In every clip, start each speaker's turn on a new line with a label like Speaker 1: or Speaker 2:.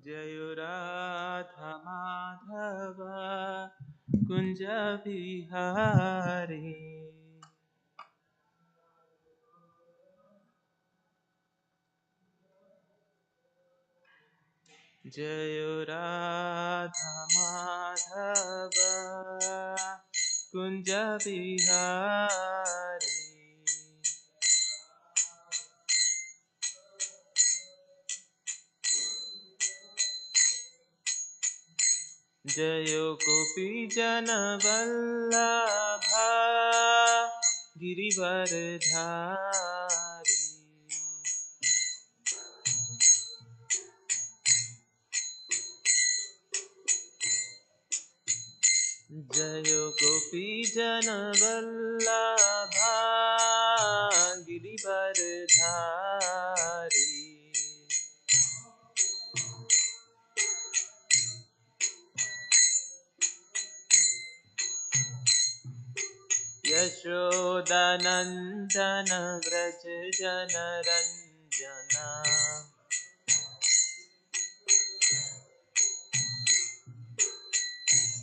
Speaker 1: जय राधा माधव कुंज बिहारी। जय राधा माधव कुंज बिहारी। जय गोपी जन वल्लभा गिरिवरधारी। जय गोपी जन वल्लभा गिरिवरधारी। यशोदानंदन व्रज जनरंजना।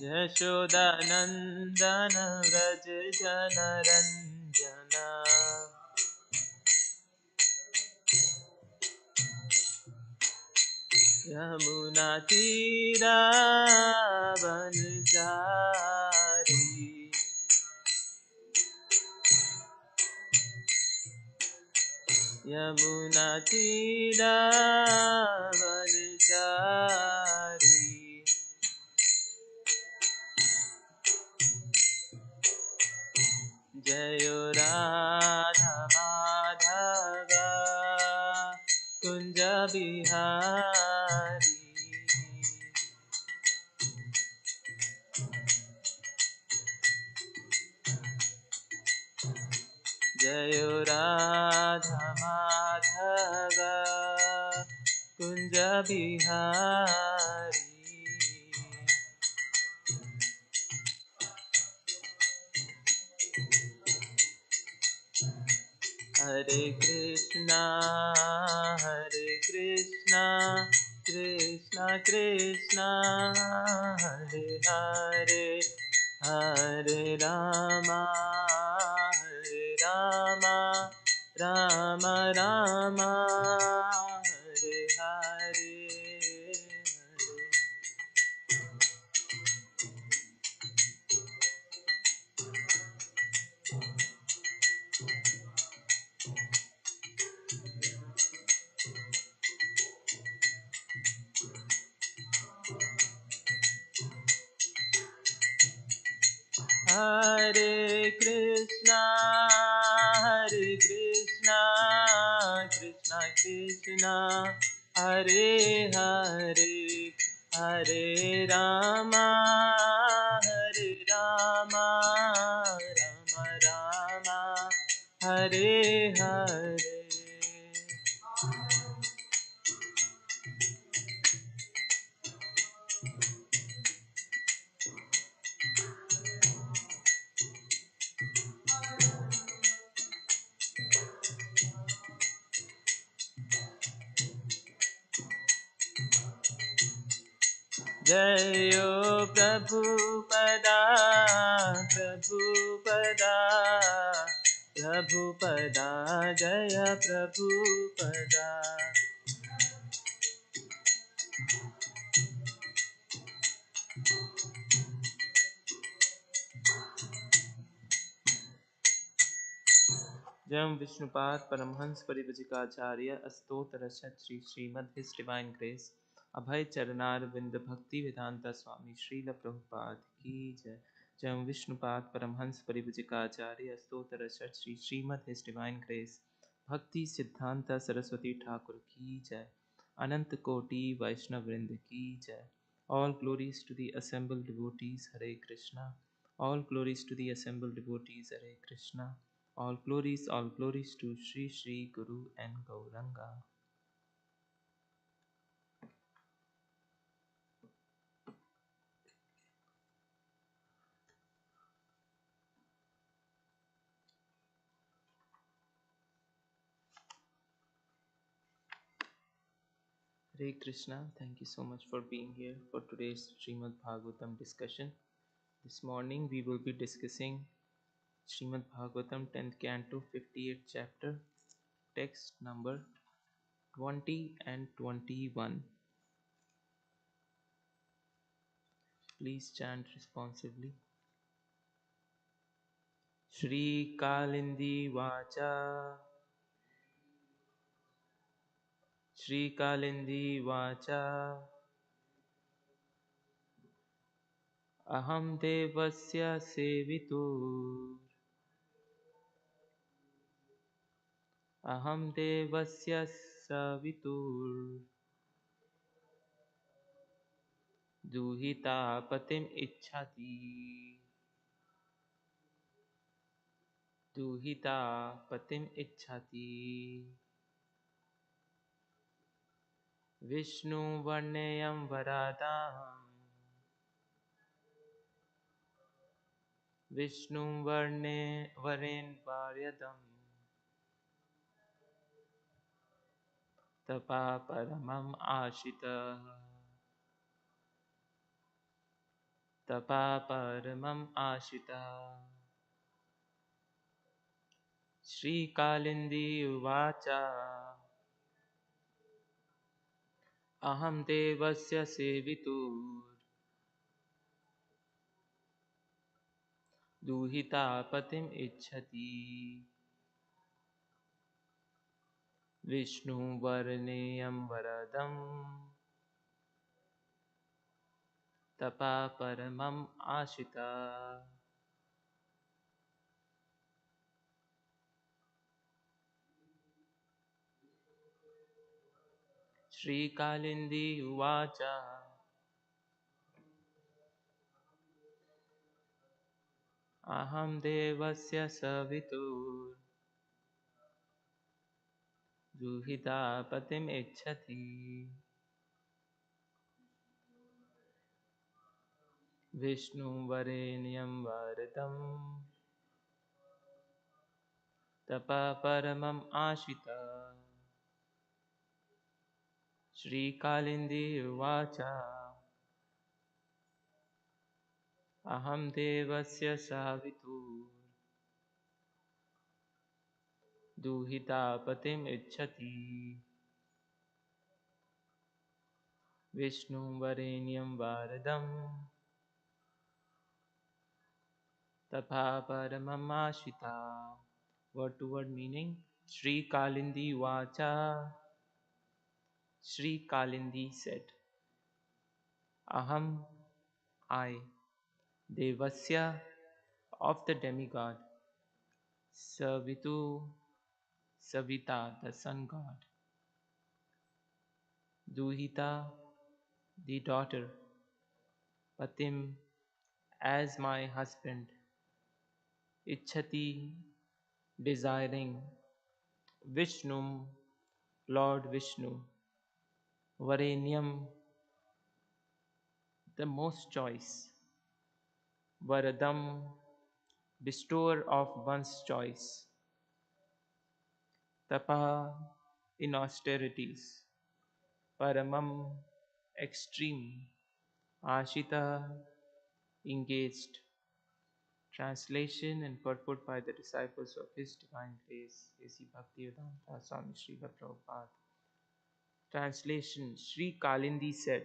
Speaker 1: यशोदानंदन व्रज जनरंजना। यमुना तीरा वनचारी। यमुना तीरा वनचारी। जय राधा माधव कुंज बिहारी। जय राधा माधव कुंज बिहारी। हरे कृष्णा कृष्णा कृष्णा हरे हरे, हरे रामा राम राम हरे हरे, हरे कृष्णा कृष्णा कृष्णा हरे हरे, हरे रामा राम राम हरे हरे। जयो प्रभुपदा प्रभुपदा जय प्रभुपदा। जयम विष्णुपाद परमहंस परिव्राजकाचार्य अस्तोतरक्षत श्री श्रीमद his divine grace Abhay Charanaravinda Bhakti Vedanta Swami Srila Prabhupada की जय। जयम विष्णुपाद परमहंस परिव्राजकाचार्य अस्तोतरक्षत श्री श्रीमद his divine grace Bhakti Siddhanta Saraswati Thakur की जय। अनंत कोटि वैष्णव वृंद की जय। All glories to the assembled devotees, Hare Krishna. All glories to the assembled devotees, Hare Krishna. All glories to Shri Shri Guru and Gauranga. Hare Krishna, thank you so much for being here for today's Srimad Bhagavatam discussion. This morning we will be discussing Srimad Bhagavatam 10th Canto 58th chapter, text number 20 and 21. Please chant responsively. Shri Kalindi Vacha Shri Kalindi Vacha Aham Devasya Sevitur Aham Devasya Savitur Duhita Patim Ichhati Duhita Patim Ichhati Vishnu Varneyam Varadam Vishnu Varen Varyadam Tapa Paramam Ashita Tapa Paramam Ashita Shri Kalindi Uvacha Aham Devasya Sevitur Duhita Patim Ichhati Vishnu Varneyam Varadam Tapa Paramam Ashita Shri Kalindi Uvacha Aham Devasya Savitur Duhita Patim Ichhati Vishnu Varenyam Varadam Tapa Paramam Ashita Shri Kalindi Uvacha Aham Devasya Savitur Duhita Patim Ichhati Vishnu Varenyam Varadam Tapa Paramam Ashita. Word to word meaning. Sri Kalindi Vacha. Sri Kalindi said, Aham, I, Devasya, of the demigod, Savitu, Savita, the sun god, Duhita, the daughter, Patim, as my husband, Ichhati, desiring, Vishnum, Lord Vishnu, Varenyam, the most choice, Varadam, bestower of one's choice, Tapa, in austerities, Paramam, extreme, Ashita, engaged. Translation and purport by the disciples of His Divine Grace, A.C. Bhaktivedanta Swami Srila Prabhupada. Translation. Sri Kalindi said,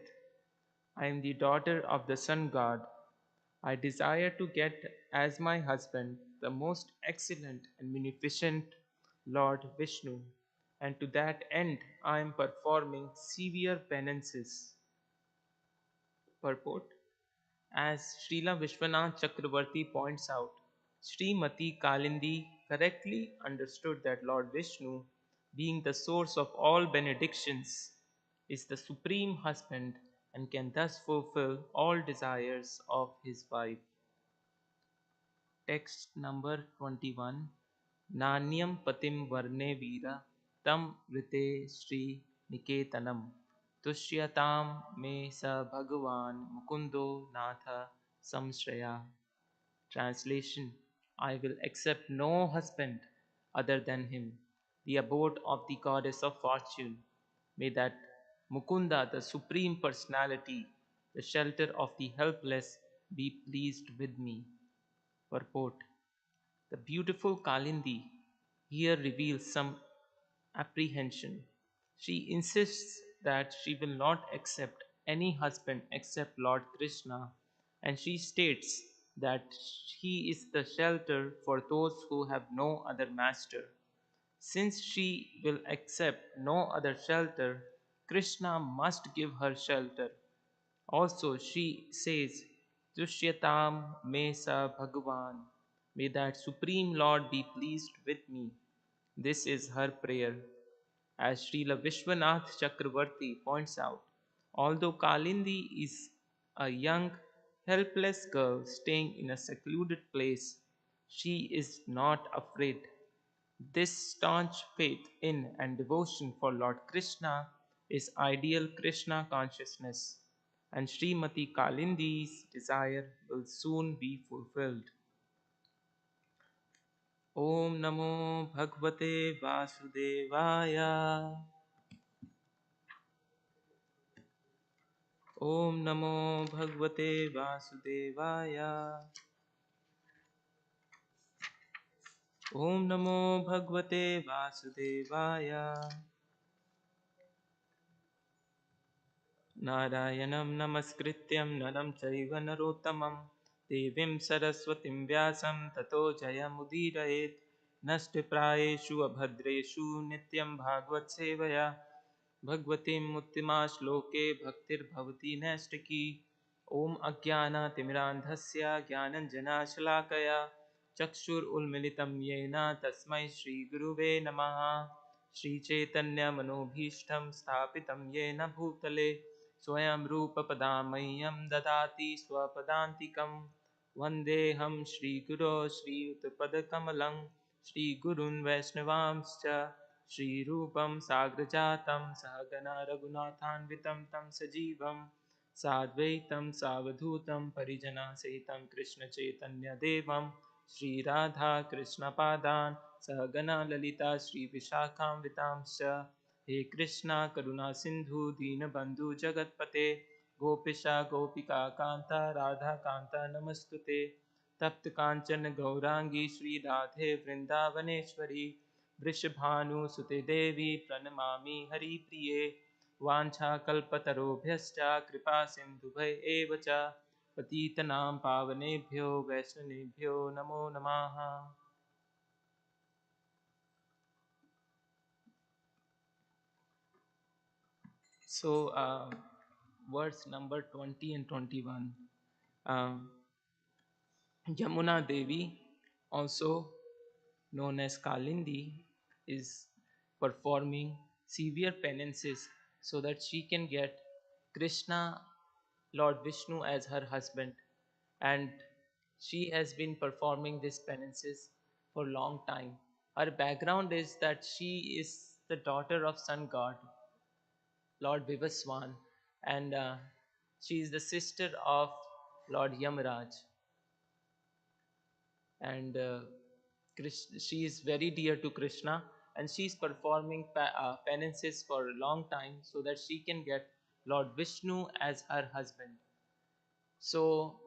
Speaker 1: I am the daughter of the sun god. I desire to get as my husband the most excellent and munificent Lord Vishnu, and to that end I am performing severe penances. Purport. As Srila Vishwanath Chakravarti points out, Srimati Kalindi correctly understood that Lord Vishnu, being the source of all benedictions, is the supreme husband and can thus fulfill all desires of his wife. Text number 21. Nanyam patim varne vira tam rite Sri Niketanam Tushyatam me sa Bhagavan Mukundo Natha Samshraya. Translation. I will accept no husband other than him, the abode of the goddess of fortune. May that Mukunda, the Supreme Personality, the shelter of the helpless, be pleased with me. Purport. The beautiful Kalindi here reveals some apprehension. She insists that she will not accept any husband except Lord Krishna, and she states that he is the shelter for those who have no other master. Since she will accept no other shelter, Krishna must give her shelter. Also, she says, Tushyatam me sa Bhagavan. May that Supreme Lord be pleased with me. This is her prayer. As Srila Vishwanath Chakravarti points out, although Kalindi is a young, helpless girl staying in a secluded place, she is not afraid. This staunch faith in and devotion for Lord Krishna is ideal Krishna consciousness, and Srimati Kalindi's desire will soon be fulfilled. Om Namo Bhagavate Vasudevaya. Om Namo Bhagavate Vasudevaya. Om Namo Bhagavate Vasudevaya. नारायणं नमस्कृत्यं नरं चैव नरोत्तमं देवीं सरस्वतीं व्यासं ततो जयमुदीरयेत् नष्टप्रायेषु अभद्रेषु नित्यं भागवतसेवया भगवतीं मुक्तिमाश्लोके भक्तिर्भवति नैष्टिकी ॐ अज्ञानतिमिरान्धस्य ज्ञानञ्जनाशलाकया चक्षुरुन्मिलितं येन तस्मै श्रीगुरुवे नमः श्रीचैतन्यमनोभीष्टं स्थापितं येन भूतले स्वयं रूपपदा मह्यं ददाति स्वपदान्तिकं वन्देऽहं श्रीगुरो श्रीयुतपदकमलं श्रीगुरून् वैष्णवांश्च श्रीरूपं साग्रजातं सहगणा रघुनाथान्वितं तं सजीवं साद्वैतं सावधूतं परिजनसहितं कृष्णचैतन्यदेवं श्रीराधाकृष्णपादान् सहगणा ललिता श्रीविशाखान्वितांश्च हे कृष्णा करुणा सिंधु दीनबंधु जगतपते गोपिशा गोपिका कांता राधा कांता नमस्तुते तप्त कांचन गौरांगी श्री राधे वृंदावनेश्वरी वृषभानुसुते देवी प्रणमामि हरिप्रिये वाञ्छाकल्पतरुभ्यश्च कृपा सिन्धुभय एव च पतितनां पावनेभ्यो वैष्णवेभ्यो नमो नमः. So, words number 20 and 21. Um, Yamuna Devi, also known as Kalindi, is performing severe penances so that she can get Krishna, Lord Vishnu, as her husband. And she has been performing these penances for a long time. Her background is that she is the daughter of sun god Lord Vivaswan, and she is the sister of Lord Yamaraj, and she is very dear to Krishna, and she is performing penances for a long time so that she can get Lord Vishnu as her husband. So,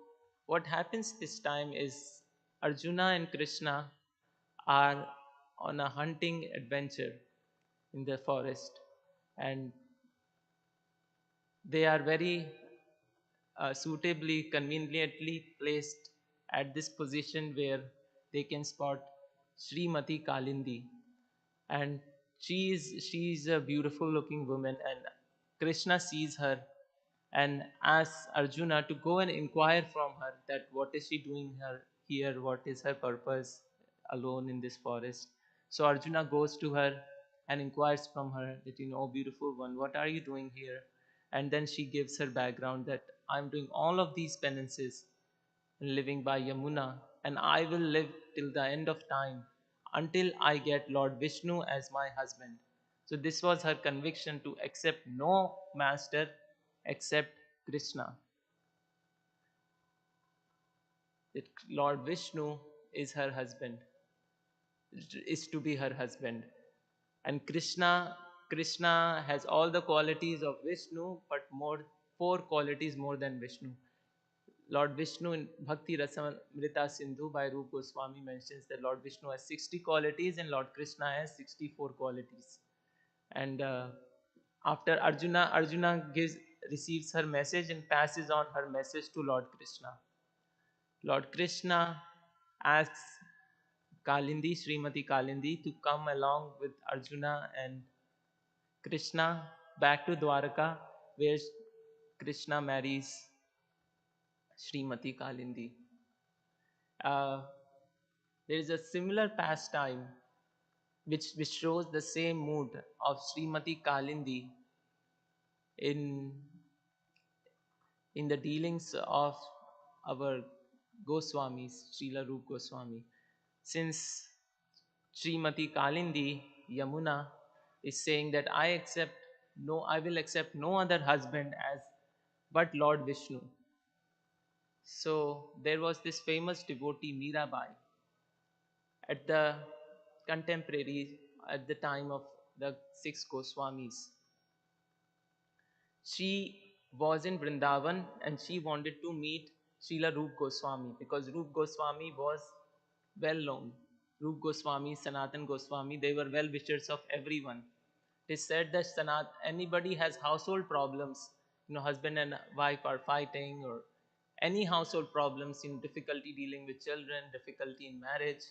Speaker 1: what happens this time is Arjuna and Krishna are on a hunting adventure in the forest, and they are very suitably, conveniently placed at this position where they can spot Srimati Kalindi. And she is a beautiful looking woman, and Krishna sees her and asks Arjuna to go and inquire from her that what is she doing here, what is her purpose alone in this forest. So Arjuna goes to her and inquires from her that, beautiful one, what are you doing here? And then she gives her background that I'm doing all of these penances and living by Yamuna, and I will live till the end of time until I get Lord Vishnu as my husband. So this was her conviction to accept no master except Krishna. That Lord Vishnu is her husband, is to be her husband. And Krishna has all the qualities of Vishnu, but four qualities more than Vishnu. Lord Vishnu in Bhakti Rasamrita Sindhu by Rupa Goswami mentions that Lord Vishnu has 60 qualities and Lord Krishna has 64 qualities. And after Arjuna receives her message and passes on her message to Lord Krishna. Lord Krishna asks Kalindi, Srimati Kalindi, to come along with Arjuna and Krishna back to Dwaraka, where Krishna marries Srimati Kalindi. Uh, there is a similar pastime which shows the same mood of Srimati Kalindi in the dealings of our Goswamis, Srila Rup Goswami. Since Srimati Kalindi, Yamuna, is saying that I will accept no other husband as but Lord Vishnu. So there was this famous devotee Mirabai at the contemporary at the time of the six Goswamis. She was in Vrindavan and she wanted to meet Srila Rup Goswami because Rup Goswami was well known. Rup Goswami, Sanatan Goswami, they were well wishers of everyone. It is said that anybody has household problems, husband and wife are fighting, or any household problems, difficulty dealing with children, difficulty in marriage,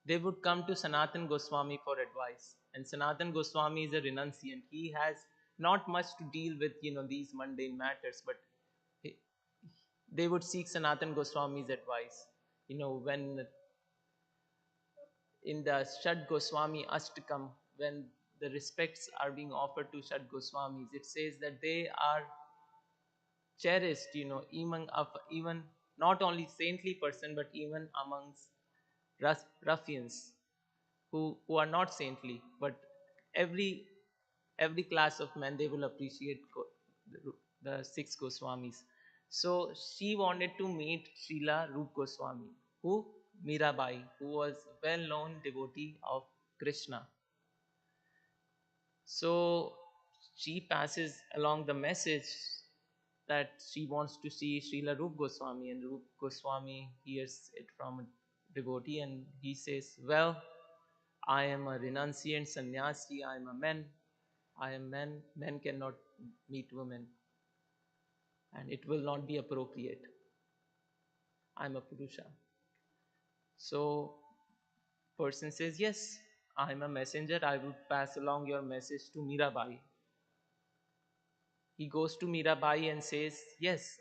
Speaker 1: they would come to Sanatan Goswami for advice. And Sanatan Goswami is a renunciant. He has not much to deal with, these mundane matters, but they would seek Sanatan Goswami's advice. When in the Shad Goswami Ashtakam, when the respects are being offered to Shad Goswamis, it says that they are cherished, even not only saintly person, but even amongst ruffians who are not saintly, but every class of men they will appreciate the six Goswamis. So she wanted to meet Srila Rup Goswami, who Mirabai, who was well-known devotee of Krishna. So she passes along the message that she wants to see Srila Rup Goswami, and Rup Goswami hears it from a devotee and he says, well, I am a renunciant sannyasi, I am a man, I am man, men cannot meet women and it will not be appropriate. I am a Purusha. So person says, yes, I am a messenger, I will pass along your message to Mirabai. He goes to Mirabai and says, yes,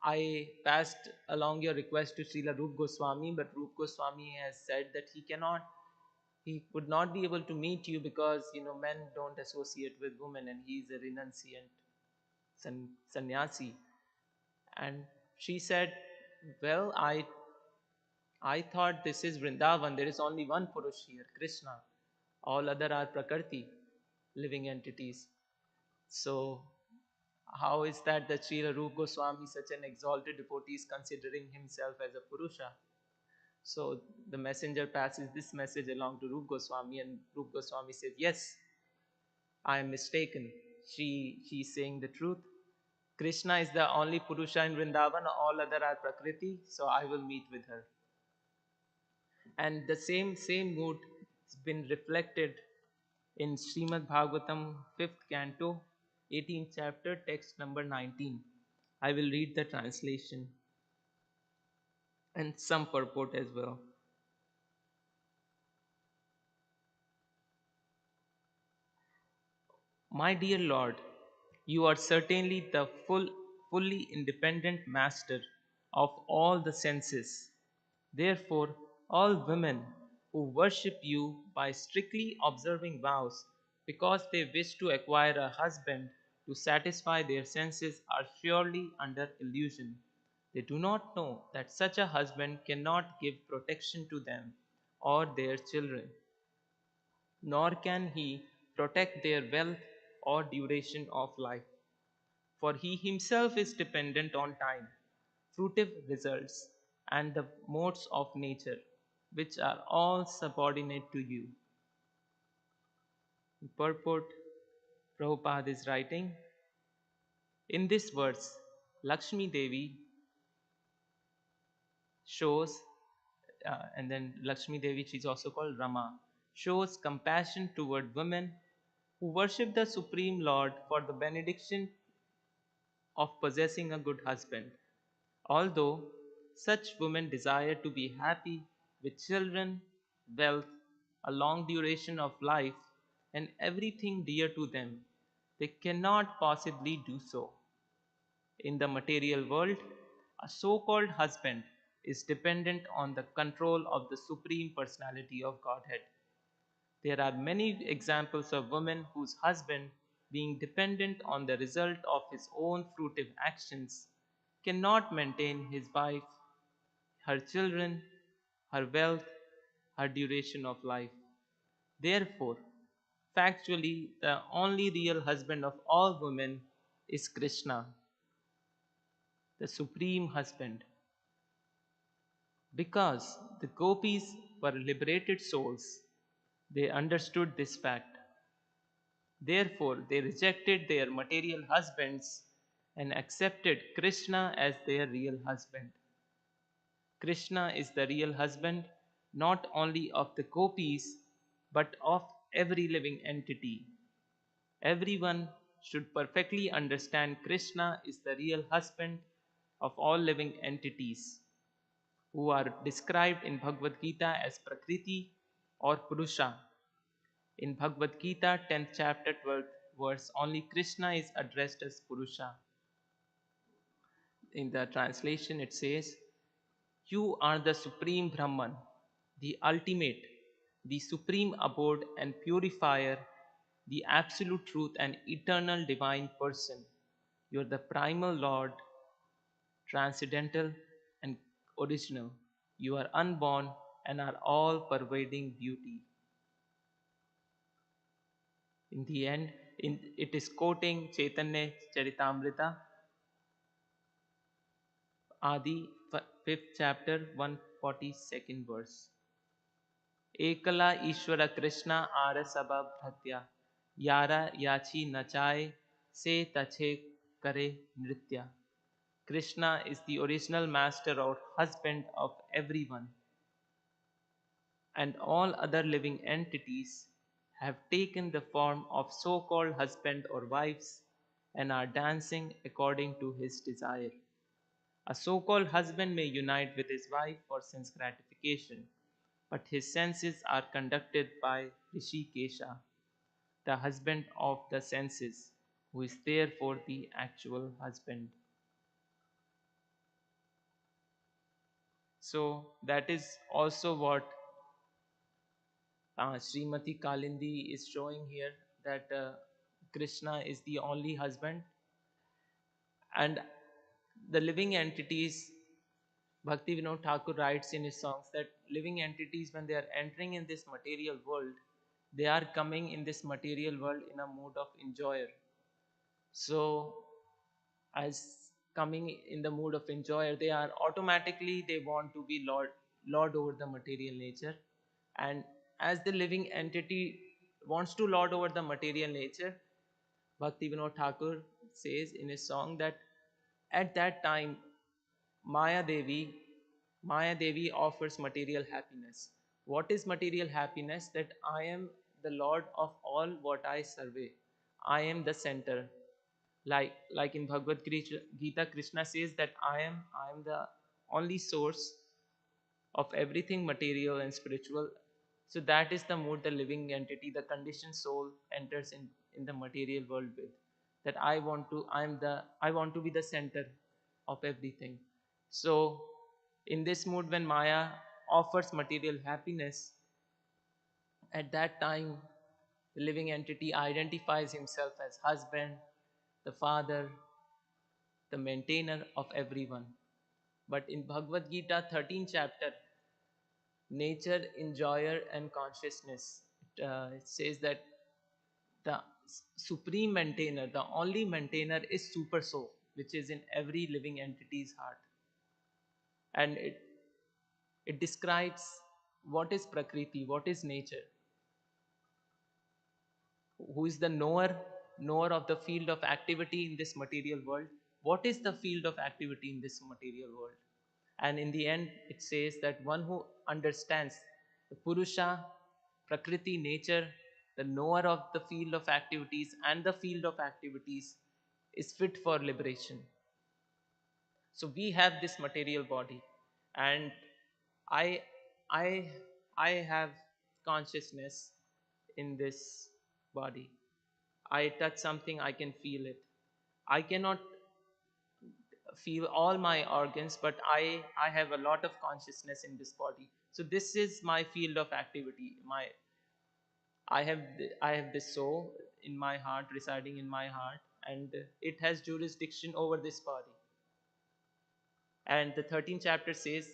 Speaker 1: I passed along your request to Srila Rup Goswami, but Rup Goswami has said that he would not be able to meet you because men don't associate with women and he is a renunciant sannyasi. And she said, well, I thought this is Vrindavan, there is only one Purush here, Krishna, all other are Prakriti, living entities. So how is that Srila Rupa Goswami, such an exalted devotee, is considering himself as a Purusha? So the messenger passes this message along to Rupa Goswami, and Rupa Goswami says, yes, I am mistaken. She is saying the truth. Krishna is the only Purusha in Vrindavan, all other are Prakriti, so I will meet with her. And the same mood has been reflected in Srimad Bhagavatam, 5th canto, 18th chapter, text number 19. I will read the translation and some purport as well. My dear Lord, you are certainly the fully independent master of all the senses. Therefore, all women who worship you by strictly observing vows because they wish to acquire a husband to satisfy their senses are surely under illusion. They do not know that such a husband cannot give protection to them or their children, nor can he protect their wealth or duration of life. For he himself is dependent on time, fruitive results, and the modes of nature, which are all subordinate to you. Purport, Prabhupada is writing, in this verse, Lakshmi Devi shows, and then Lakshmi Devi, she's also called Rama, shows compassion toward women who worship the Supreme Lord for the benediction of possessing a good husband. Although such women desire to be happy with children, wealth, a long duration of life, and everything dear to them, they cannot possibly do so. In the material world, a so called husband is dependent on the control of the Supreme Personality of Godhead. There are many examples of women whose husband, being dependent on the result of his own fruitive actions, cannot maintain his wife, her children, her wealth, her duration of life. Therefore, factually, the only real husband of all women is Krishna, the supreme husband. Because the gopis were liberated souls, they understood this fact. Therefore, they rejected their material husbands and accepted Krishna as their real husband. Krishna is the real husband not only of the gopis but of every living entity. Everyone should perfectly understand Krishna is the real husband of all living entities who are described in Bhagavad Gita as Prakriti or Purusha. In Bhagavad Gita, 10th chapter, 12th verse, only Krishna is addressed as Purusha. In the translation, it says, you are the supreme Brahman, the ultimate, the supreme abode and purifier, the absolute truth and eternal divine person. You are the primal Lord, transcendental and original. You are unborn and are all pervading beauty. In the end, it is quoting Chaitanya Charitamrita, Adi, 5th chapter, 142nd verse. एकला ईश्वर Krishna are सब भृत्या यारा याची नचाए se tache kare nritya. Krishna is the original master or husband of everyone, and all other living entities have taken the form of so called husband or wives and are dancing according to his desire. A so called husband may unite with his wife for sense gratification, but his senses are conducted by Rishikesha, the husband of the senses, who is therefore the actual husband. So, that is also what Srimati Kalindi is showing here, that Krishna is the only husband, and the living entities. Bhakti Vinod Thakur writes in his songs that living entities, when they are entering in this material world, they are coming in this material world in a mood of enjoyer. So, as coming in the mood of enjoyer, they are automatically, they want to be lord over the material nature. And as the living entity wants to lord over the material nature, Bhakti Vinod Thakur says in his song that at that time Maya Devi, Maya Devi offers material happiness. What is material happiness? That I am the Lord of all what I survey. I am the center. Like in Bhagavad Gita, Krishna says that I am the only source of everything material and spiritual. So that is the mood the living entity, the conditioned soul enters in the material world with. That I want to be the center of everything. So in this mood, when Maya offers material happiness, at that time the living entity identifies himself as husband, the father, the maintainer of everyone. But in Bhagavad Gita, 13th chapter, nature, enjoyer, and consciousness, it says that the supreme maintainer, the only maintainer is Super Soul, which is in every living entity's heart. And it describes what is Prakriti, what is nature. who is the knower of the field of activity in this material world. What is the field of activity in this material world? And in the end it says that one who understands the Purusha, Prakriti, nature, the knower of the field of activities and the field of activities, is fit for liberation. So we have this material body, and i i I have consciousness in this body. I touch something, I can feel it. I cannot feel all my organs, but I have a lot of consciousness in this body. So this is my field of activity. My I have this soul in my heart, residing in my heart, and it has jurisdiction over this body. And the 13th chapter says,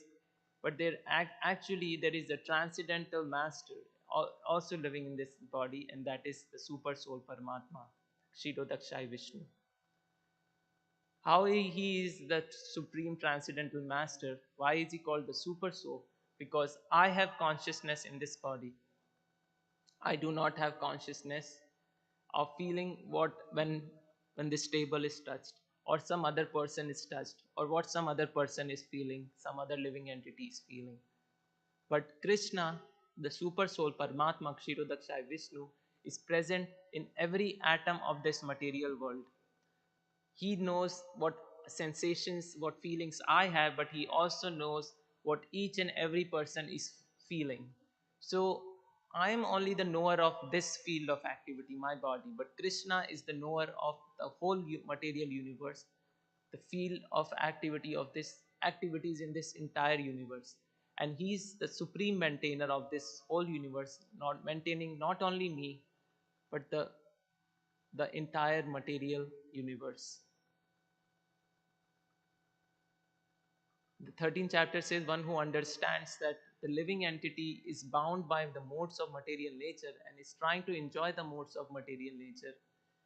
Speaker 1: but actually there is a transcendental master also living in this body, and that is the super soul Paramatma, Kshirodakshai Vishnu. How he is the supreme transcendental master? Why is he called the super soul? Because I have consciousness in this body. I do not have consciousness of feeling what when this table is touched, or some other person is touched, or what some other person is feeling, some other living entity is feeling. But Krishna, the super soul Paramatma, Kshirodakshai Vishnu, is present in every atom of this material world. He knows what sensations, what feelings I have, but he also knows what each and every person is feeling. So I am only the knower of this field of activity, my body, but Krishna is the knower of the whole material universe, the field of activity of this activities in this entire universe. And he's the supreme maintainer of this whole universe, not maintaining not only me, but the entire material universe. The 13th chapter says, one who understands that the living entity is bound by the modes of material nature and is trying to enjoy the modes of material nature,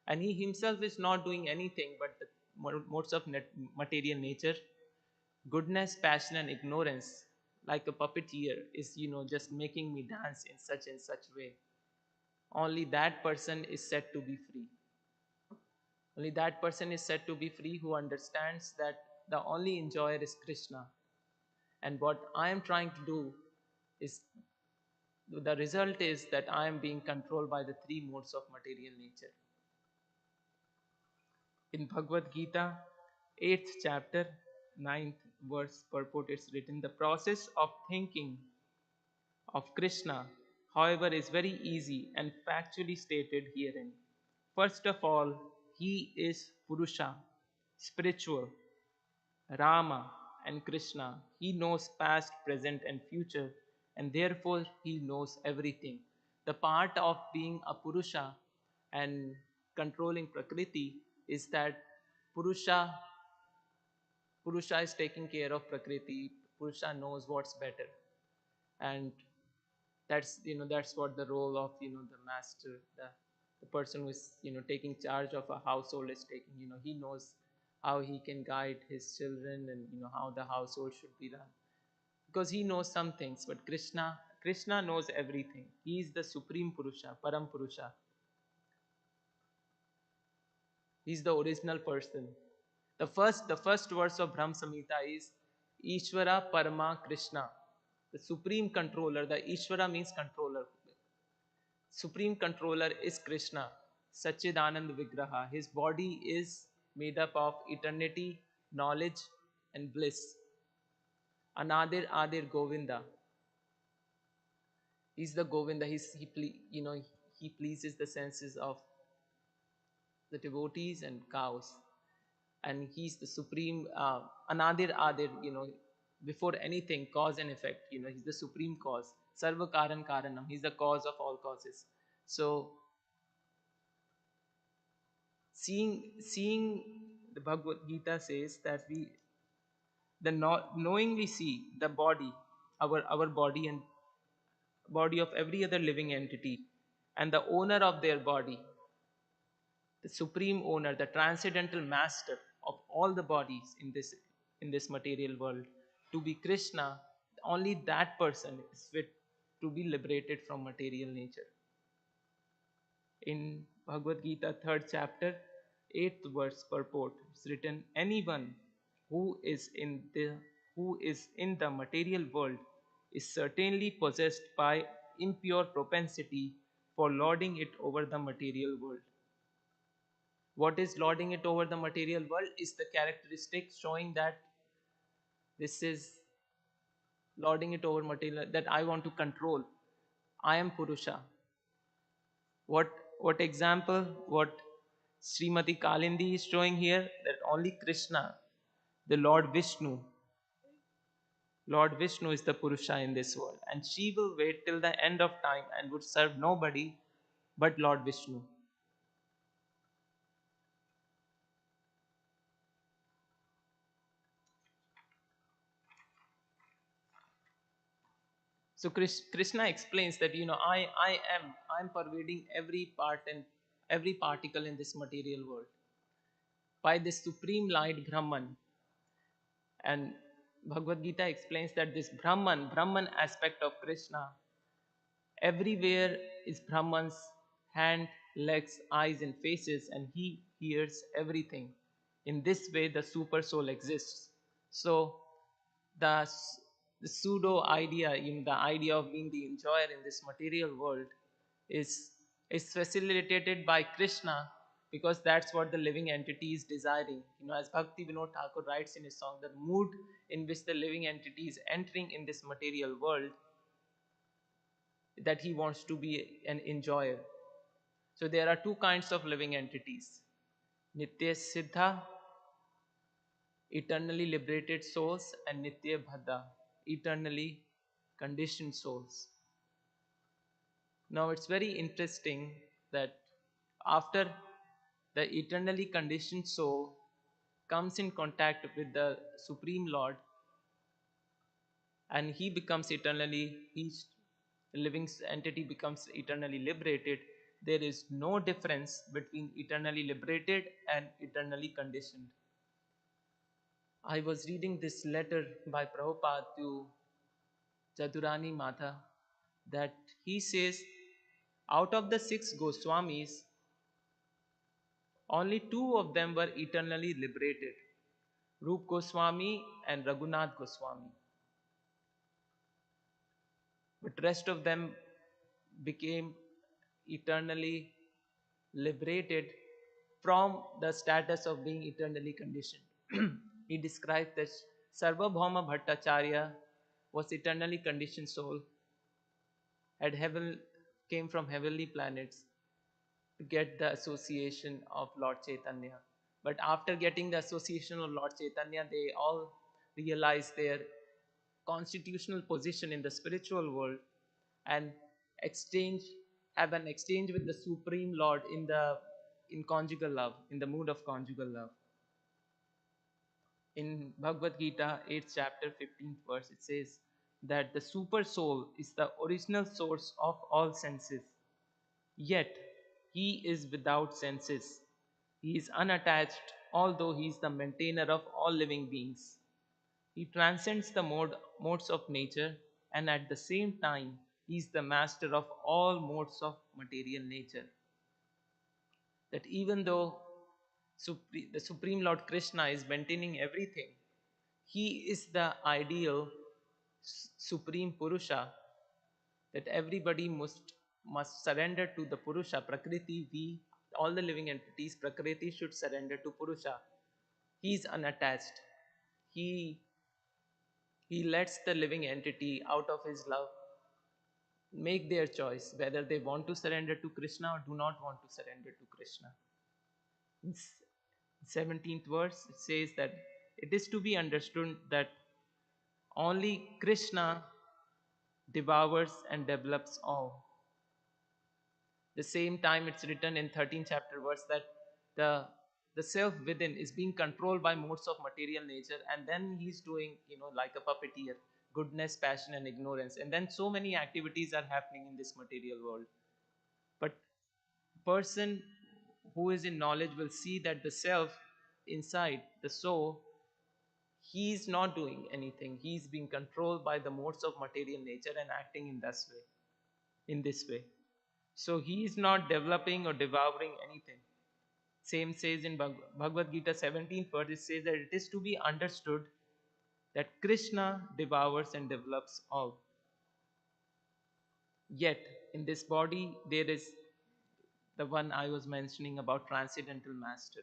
Speaker 1: and he himself is not doing anything but the modes of material nature, goodness, passion, and ignorance, like a puppeteer, is just making me dance in such and such way. Only that person is said to be free. Only that person is said to be free who understands that the only enjoyer is Krishna. And what I am trying to do is, the result is that I am being controlled by the three modes of material nature. In Bhagavad Gita, 8th chapter, 9th verse purport, is written, the process of thinking of Krishna, however, is very easy and factually stated herein. First of all, he is Purusha, spiritual, Rama, and Krishna. He knows past, present, and future, and therefore he knows everything. The part of being a Purusha and controlling Prakriti is that Purusha, Purusha is taking care of Prakriti. Purusha knows what's better, and that's what the role of the master, the person who is taking charge of a household is taking. He knows how he can guide his children, and how the household should be run, because he knows some things. But Krishna knows everything. He is the supreme Purusha, Param Purusha. He's the original person. The first verse of Brahm Samhita is Ishvara Parama Krishna, the supreme controller. The Ishvara means controller. Supreme controller is Krishna, Sachidanand Vigraha. His body is made up of eternity, knowledge, and bliss. Anadir Adir Govinda. He's the Govinda. He pleases the senses of the devotees and cows. And he's the supreme Anadir Adir, before anything, cause and effect. He's the supreme cause. Sarva Karan Karanam. He's the cause of all causes. So seeing the Bhagavad Gita says that knowingly see the body, our body, and body of every other living entity, and the owner of their body, the supreme owner, the transcendental master of all the bodies in this material world, to be Krishna. Only that person is fit to be liberated from material nature. In Bhagavad Gita, 3rd chapter, 8th verse purport, it's written, anyone who is in the material world is certainly possessed by impure propensity for lording it over the material world. What is lording it over the material world is the characteristic showing that this is lording it over material, that I want to control. I am Purusha. What what example? What Srimati Kalindi is showing here, that only Krishna, the Lord Vishnu is the Purusha in this world, and she will wait till the end of time and would serve nobody but Lord Vishnu. So Krishna explains that I am pervading every part and every particle in this material world by this supreme light Brahman. And Bhagavad Gita explains that this Brahman aspect of Krishna, everywhere is Brahman's hand, legs, eyes, and faces, and he hears everything. In this way, the super soul exists. So, the, the pseudo idea, the idea of being the enjoyer in this material world, is, is facilitated by Krishna, because that's what the living entity is desiring. As Bhakti Vinod Thakur writes in his song, the mood in which the living entity is entering in this material world, that he wants to be an enjoyer. So there are two kinds of living entities: Nitya Siddha, eternally liberated souls, and Nitya Bhadda, eternally conditioned souls. Now it's very interesting that after the eternally conditioned soul comes in contact with the Supreme Lord, and he becomes eternally, each living entity becomes eternally liberated, there is no difference between eternally liberated and eternally conditioned. I was reading this letter by Prabhupada to Jadurani Mata, that he says out of the 6 Goswamis, only 2 of them were eternally liberated, Rup Goswami and Raghunath Goswami. But rest of them became eternally liberated from the status of being eternally conditioned. He describes that Sarvabhauma Bhattacharya was eternally conditioned soul, had heaven, came from heavenly planets to get the association of Lord Chaitanya. But after getting the association of Lord Chaitanya, they all realize their constitutional position in the spiritual world and exchange have an exchange with the Supreme Lord in conjugal love, in the mood of conjugal love. In Bhagavad Gita, 8th chapter, 15th verse, it says that the super soul is the original source of all senses. Yet he is without senses. He is unattached, although he is the maintainer of all living beings. He transcends the modes of nature, and at the same time, he is the master of all modes of material nature. That even though the Supreme Lord Krishna is maintaining everything, he is the ideal Supreme Purusha, that everybody must surrender to the Purusha. Prakriti, all the living entities, Prakriti should surrender to Purusha. He is unattached. He he lets the living entity out of his love make their choice whether they want to surrender to Krishna or do not want to surrender to Krishna. In 17th verse, it says that it is to be understood that only Krishna devours and develops all. The same time, it's written in 13th chapter verse that the the self within is being controlled by modes of material nature, and then he's doing, like a puppeteer, goodness, passion, and ignorance, and then so many activities are happening in this material world. But person who is in knowledge will see that the self inside the soul, he's not doing anything. He's being controlled by the modes of material nature and acting in this way. So he is not developing or devouring anything. Same says in Bhagavad Gita 17th verse, it says that it is to be understood that Krishna devours and develops all. Yet in this body there is the one I was mentioning about transcendental master.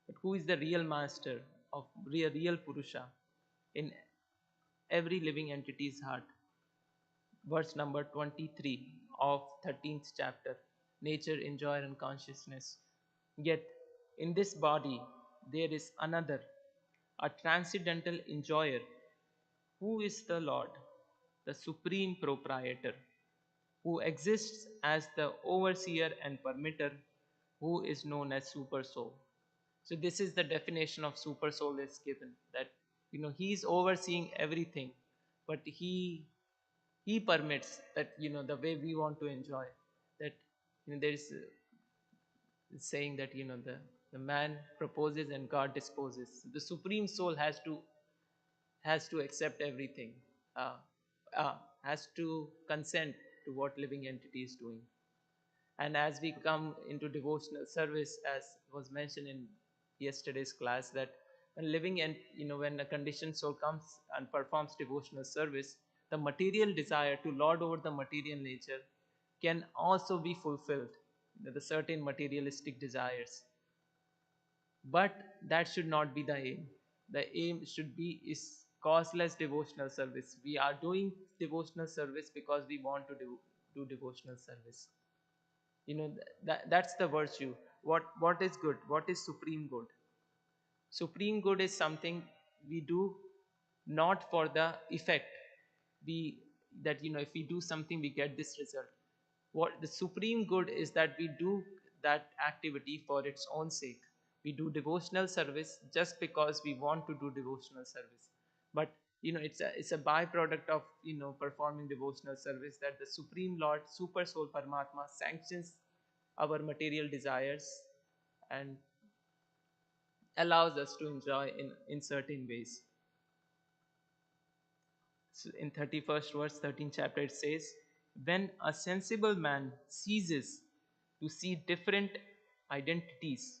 Speaker 1: But who is the real master of real Purusha in every living entity's heart? Verse number 23 of 13th chapter, nature, enjoyer and consciousness. Yet in this body there is another, a transcendental enjoyer, who is the Lord, the supreme proprietor, who exists as the overseer and permitter, who is known as super soul. So this is the definition of super soul is given, that he is overseeing everything, but he permits that the way we want to enjoy, that there is saying that the man proposes and God disposes. The supreme soul has to accept everything, uh, has to consent to what living entity is doing. And as we come into devotional service, as was mentioned in yesterday's class, that when living and when a conditioned soul comes and performs devotional service, the material desire to lord over the material nature can also be fulfilled, the certain materialistic desires. But that should not be the aim. The aim should be is causeless devotional service. We are doing devotional service because we want to do devotional service. That's the virtue. What is good? What is supreme good? Supreme good is something we do not for the effect. We that if we do something we get this result. What the supreme good is, that we do that activity for its own sake. We do devotional service just because we want to do devotional service. But it's a byproduct of performing devotional service, that the supreme Lord, super soul Paramatma, sanctions our material desires and allows us to enjoy in certain ways. So in 31st verse, 13th chapter, it says, when a sensible man ceases to see different identities,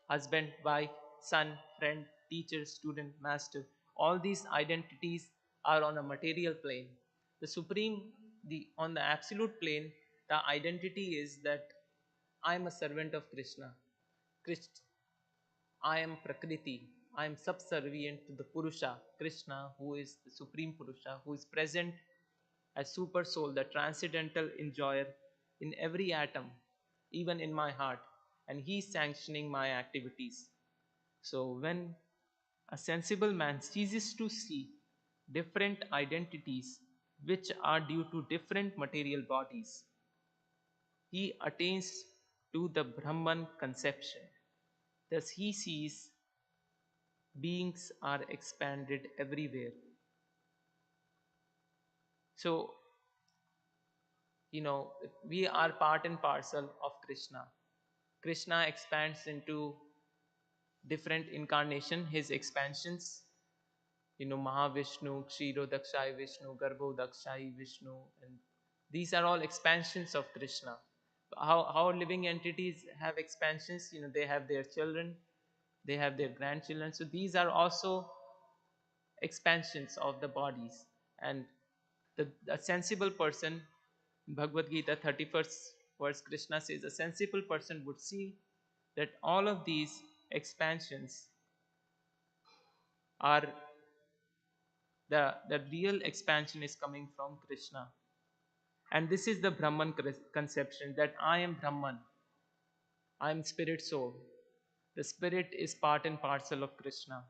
Speaker 1: husband, wife, son, friend, teacher, student, master, all these identities are on a material plane. The supreme, on the absolute plane, the identity is that I am a servant of Krishna. I am Prakriti. I am subservient to the Purusha, Krishna, who is the Supreme Purusha, who is present as Super Soul, the transcendental enjoyer in every atom, even in my heart, and He is sanctioning my activities. So, when a sensible man ceases to see different identities which are due to different material bodies, he attains to the Brahman conception. Thus, he sees beings are expanded everywhere. So, we are part and parcel of Krishna. Krishna expands into different incarnation, his expansions, Mahavishnu, Kshiro Dakshai Vishnu, Garbho Dakshai Vishnu, and these are all expansions of Krishna. How living entities have expansions, they have their children, they have their grandchildren. So these are also expansions of the bodies. And a sensible person, Bhagavad Gita 31st verse, Krishna says, a sensible person would see that all of these expansions are the real expansion is coming from Krishna. And this is the Brahman conception, that I am Brahman, I am spirit soul. The spirit is part and parcel of Krishna.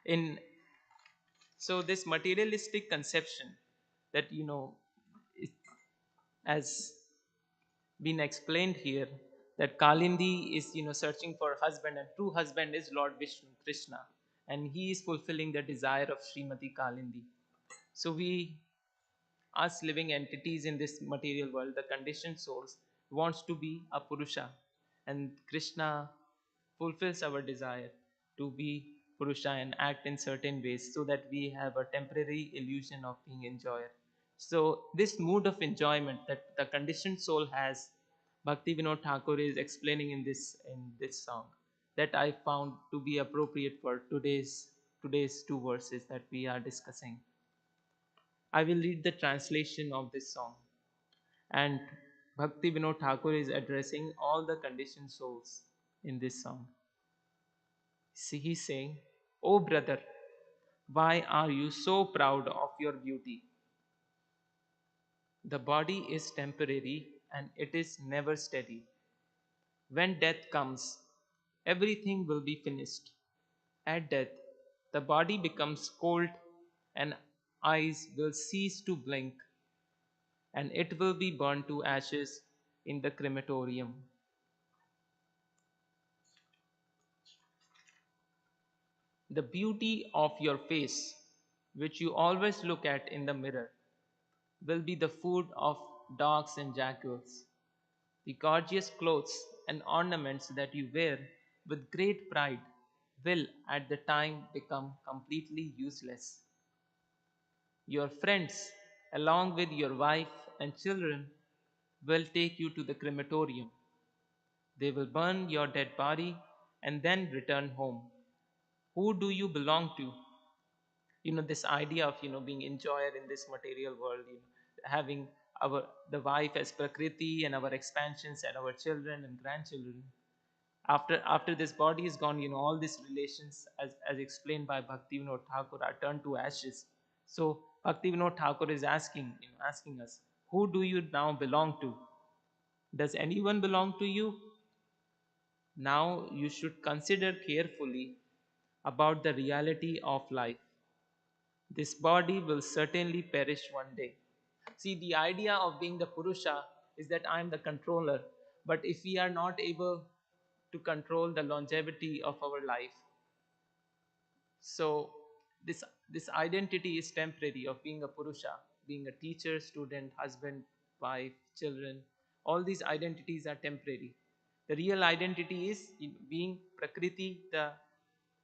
Speaker 1: In So this materialistic conception that as been explained here, that Kalindi is searching for a husband, and true husband is Lord Vishnu, Krishna, and he is fulfilling the desire of Srimati Kalindi. So us living entities in this material world, the conditioned souls, wants to be a Purusha, and Krishna fulfills our desire to be Purusha and act in certain ways, so that we have a temporary illusion of being enjoyer. So this mood of enjoyment that the conditioned soul has, Bhakti Vinod Thakur is explaining in this song, that I found to be appropriate for today's two verses that we are discussing. I will read the translation of this song. And Bhakti Vinod Thakur is addressing all the conditioned souls in this song. See, he's saying, "Oh brother, why are you so proud of your beauty? The body is temporary and it is never steady. When death comes, everything will be finished. At death, the body becomes cold and eyes will cease to blink and it will be burned to ashes in the crematorium. The beauty of your face, which you always look at in the mirror, will be the food of dogs and jackals. The gorgeous clothes and ornaments that you wear with great pride will at the time become completely useless. Your friends, along with your wife and children, will take you to the crematorium. They will burn your dead body and then return home. Who do you belong to? This idea of being enjoyer in this material world, having our the wife as prakriti and our expansions and our children and grandchildren. After this body is gone, all these relations, as explained by Bhakti Vinod Thakur, are turned to ashes. So Bhakti Vinod Thakur is asking us, who do you now belong to? Does anyone belong to you? Now you should consider carefully about the reality of life. This body will certainly perish one day. See, the idea of being the Purusha is that I am the controller. But if we are not able to control the longevity of our life, so this identity is temporary of being a Purusha, being a teacher, student, husband, wife, children. All these identities are temporary. The real identity is in being Prakriti, the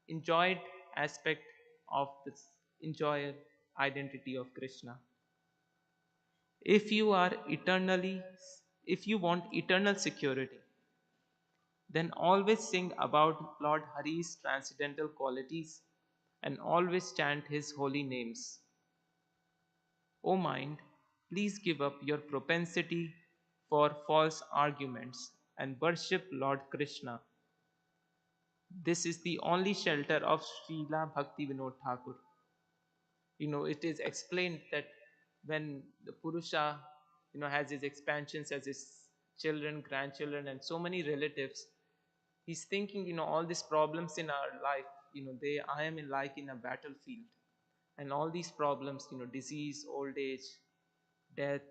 Speaker 1: enjoyed aspect of this enjoyer identity of Krishna. If you are eternally, if you want eternal security, then always sing about Lord Hari's transcendental qualities and always chant his holy names. O mind, please give up your propensity for false arguments and worship Lord Krishna. This is the only shelter of Srila Bhakti Vinod Thakur. It is explained that when the Purusha, has his expansions as his children, grandchildren, and so many relatives, he's thinking, all these problems in our life, I am in a battlefield, and all these problems, disease, old age, death,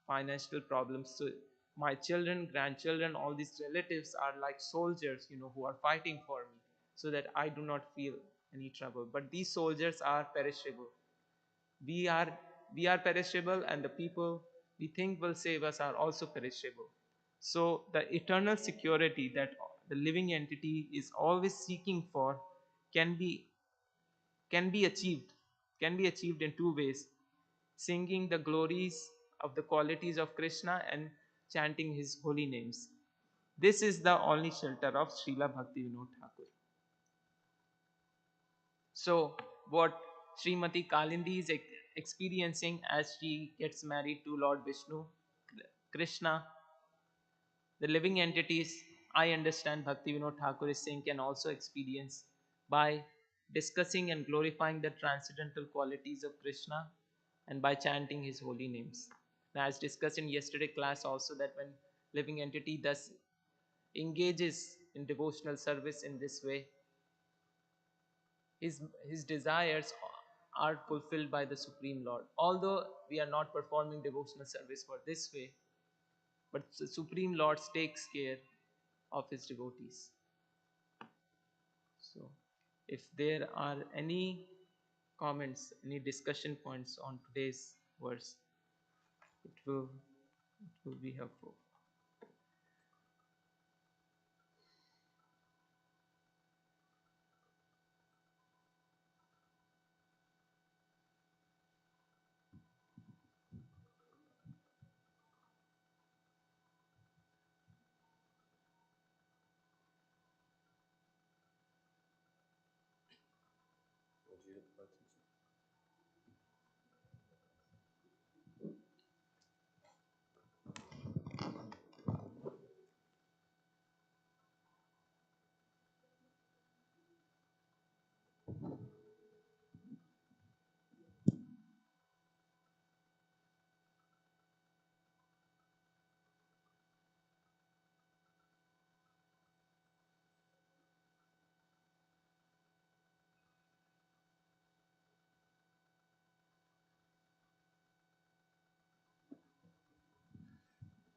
Speaker 1: financial problems. So my children, grandchildren, all these relatives are like soldiers, who are fighting for me, so that I do not feel any trouble. But these soldiers are perishable. We are perishable, and the people we think will save us are also perishable. So the eternal security that the living entity is always seeking for can be can be achieved can be achieved in two ways: singing the glories of the qualities of Krishna and chanting his holy names. This is the only shelter of Srila Bhakti Vinod Thakur. So, what Srimati Kalindi is experiencing as she gets married to Lord Vishnu, Krishna, the living entities, I understand Bhakti Vinod Thakur is saying, can also experience by discussing and glorifying the transcendental qualities of Krishna and by chanting his holy names. Now, as discussed in yesterday class also, that when living entity thus engages in devotional service in this way, his desires are fulfilled by the Supreme Lord. Although we are not performing devotional service for this way, but the Supreme Lord takes care of his devotees. So, if there are any comments, any discussion points on today's verse, it will be helpful.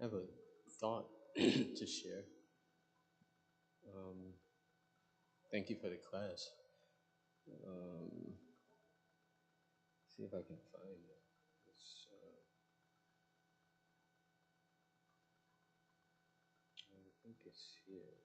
Speaker 2: I have a thought to share. Um, Thank you for the class. Um, See if I can find it. I think it's here.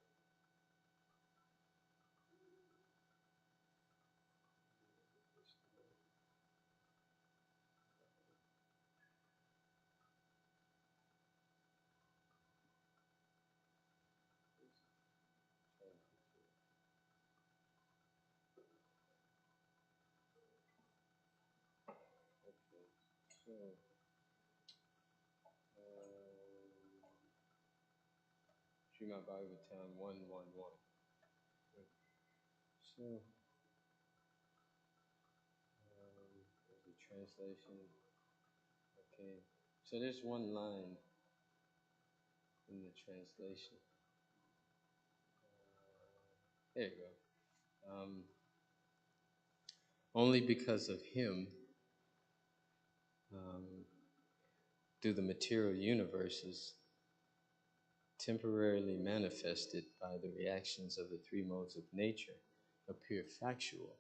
Speaker 2: Okay. So, Srimad Bhagavatam 111. So, there's the translation. Okay. So there's one line in the translation. There you go. Only because of him um, do the material universes temporarily manifested by the reactions of the three modes of nature appear factual,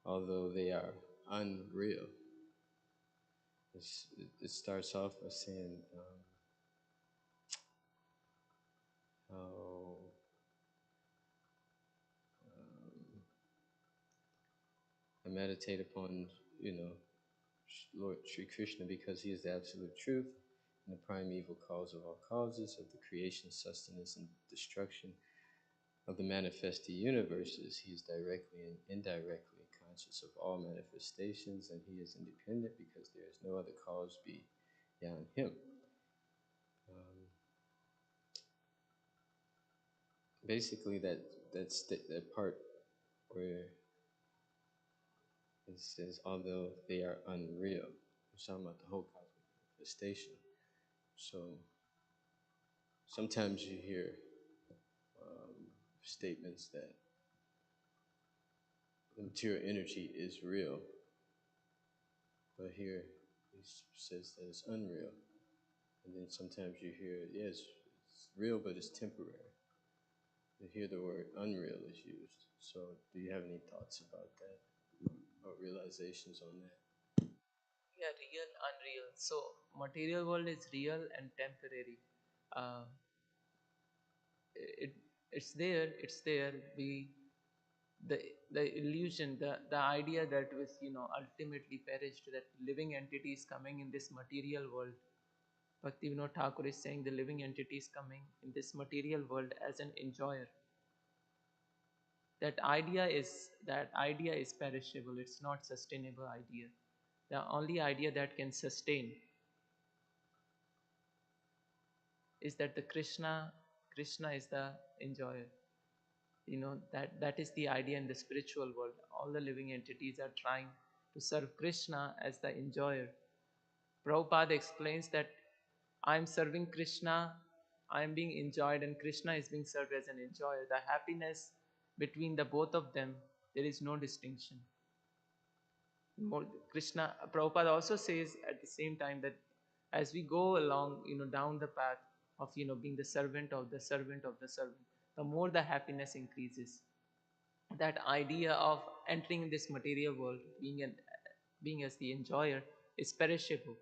Speaker 2: although they are unreal. It starts off by saying how I meditate upon, Lord Sri Krishna because he is the absolute truth and the primeval cause of all causes, of the creation, sustenance, and destruction of the manifested universes. He is directly and indirectly conscious of all manifestations, and he is independent because there is no other cause beyond him. Basically, that part where it says, although they are unreal, we're talking about the whole cosmic manifestation. So sometimes you hear statements that the material energy is real, but here he says that it's unreal. And then sometimes you hear, yes, it's real, but it's temporary. You hear the word unreal is used. So do you have any thoughts about that or realizations on that?
Speaker 1: Yeah, real, unreal. So material world is real and temporary. Uh, it it's there. It's there. We the the illusion, the idea that was ultimately perished, that living entity is coming in this material world. Bhaktivinoda Thakur is saying the living entity is coming in this material world as an enjoyer. That idea is perishable. It's not sustainable idea. The only idea that can sustain is that the Krishna is the enjoyer. That is the idea in the spiritual world. All the living entities are trying to serve Krishna as the enjoyer. Prabhupada explains that I am serving Krishna, I am being enjoyed, and Krishna is being served as an enjoyer. The happiness between the both of them, there is no distinction. Krishna, Prabhupada also says at the same time that as we go along, down the path of being the servant of the servant of the servant, the more the happiness increases. That idea of entering in this material world, being as the enjoyer, is perishable.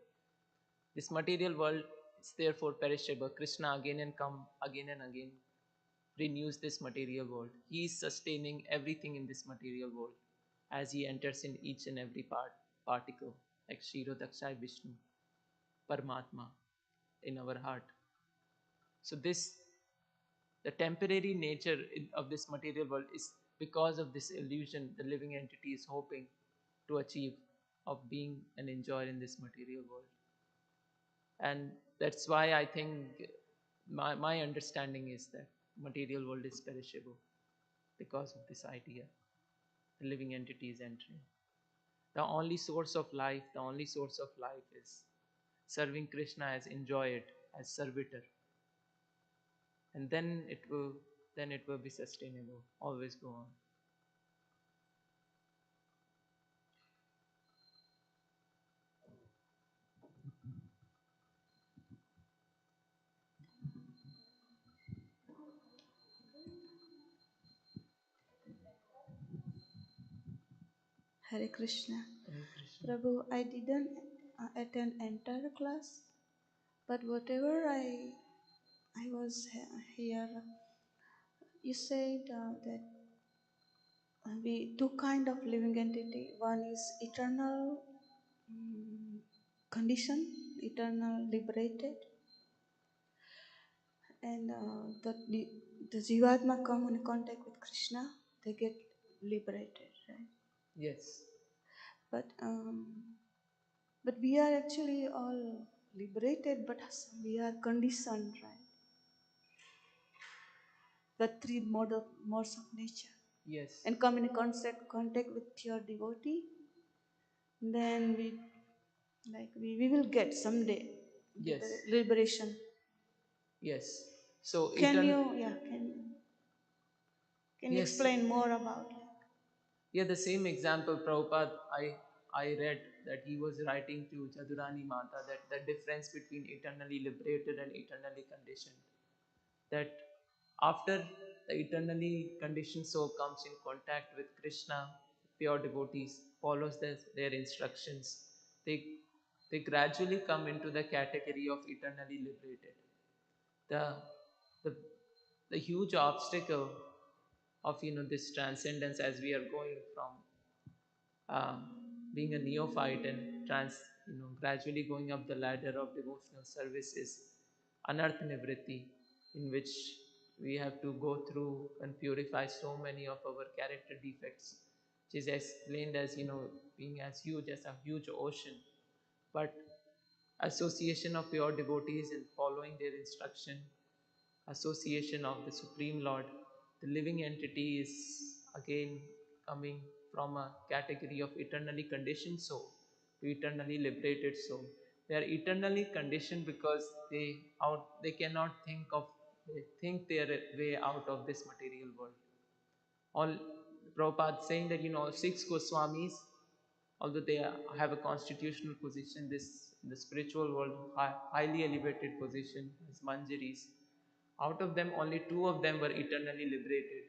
Speaker 1: This material world is therefore perishable. Krishna again and again renews this material world. He is sustaining everything in this material world as he enters in each and every particle, like Shirodakshai Vishnu, Paramatma in our heart. So the temporary nature of this material world is because of this illusion the living entity is hoping to achieve of being an enjoyer in this material world. And that's why I think my understanding is that material world is perishable because of this idea the living entity is entering. The only source of life, the only source of life is serving Krishna as enjoy it, as servitor. And then it will be sustainable, always go on.
Speaker 3: Hare Krishna.
Speaker 1: Hare Krishna.
Speaker 3: Prabhu, I didn't attend entire class, but whatever I was here, you said that we two kind of living entity. One is eternal condition, eternal liberated, and the Jivatma come in contact with Krishna, they get liberated, right?
Speaker 1: Yes.
Speaker 3: But but we are actually all liberated, but we are conditioned, right? The three modes of nature.
Speaker 1: Yes.
Speaker 3: And come in contact with pure devotee, then we will get someday
Speaker 1: Yes.
Speaker 3: liberation.
Speaker 1: Yes. So
Speaker 3: Can you can you
Speaker 1: yes.
Speaker 3: explain more about it?
Speaker 1: Yeah, the same example, Prabhupada, I read that he was writing to Jadurani Mata that the difference between eternally liberated and eternally conditioned. That after the eternally conditioned soul comes in contact with Krishna, pure devotees, follows their instructions, they gradually come into the category of eternally liberated. The, the, the huge obstacle of this transcendence as we are going from um, being a neophyte and gradually going up the ladder of devotional service is anartha nivritti, in which we have to go through and purify so many of our character defects, which is explained as being as huge as a huge ocean. But association of pure devotees and following their instruction, association of the Supreme Lord, the living entity is again coming from a category of eternally conditioned soul to eternally liberated soul. They are eternally conditioned because they cannot they think their way out of this material world. All Prabhupada saying that six Goswamis, although they have a constitutional position, this in the spiritual world, highly elevated position as Manjaris. Out of them, only two of them were eternally liberated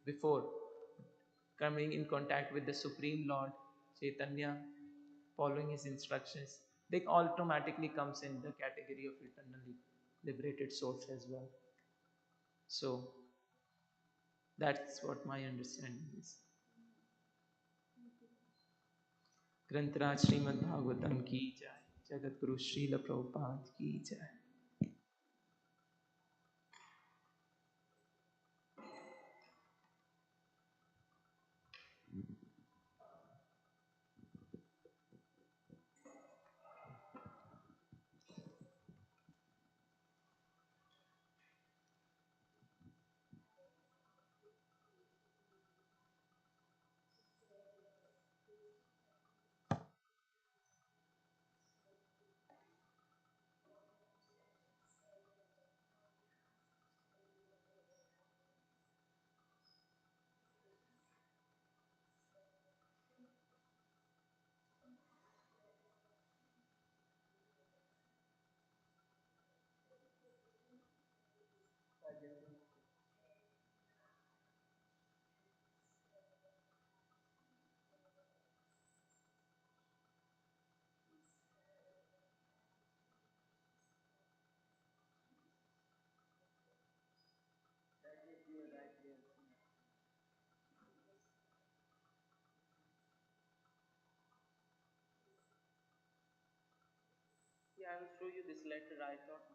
Speaker 1: before coming in contact with the Supreme Lord Chaitanya, following his instructions. They automatically comes in the category of eternally liberated souls as well. So that's what my understanding is. ग्रंथराज Shrimad Bhagavatam की जय, जगत गुरु श्रील प्रभुपाद की जय. Yeah, I will show you this letter. I thought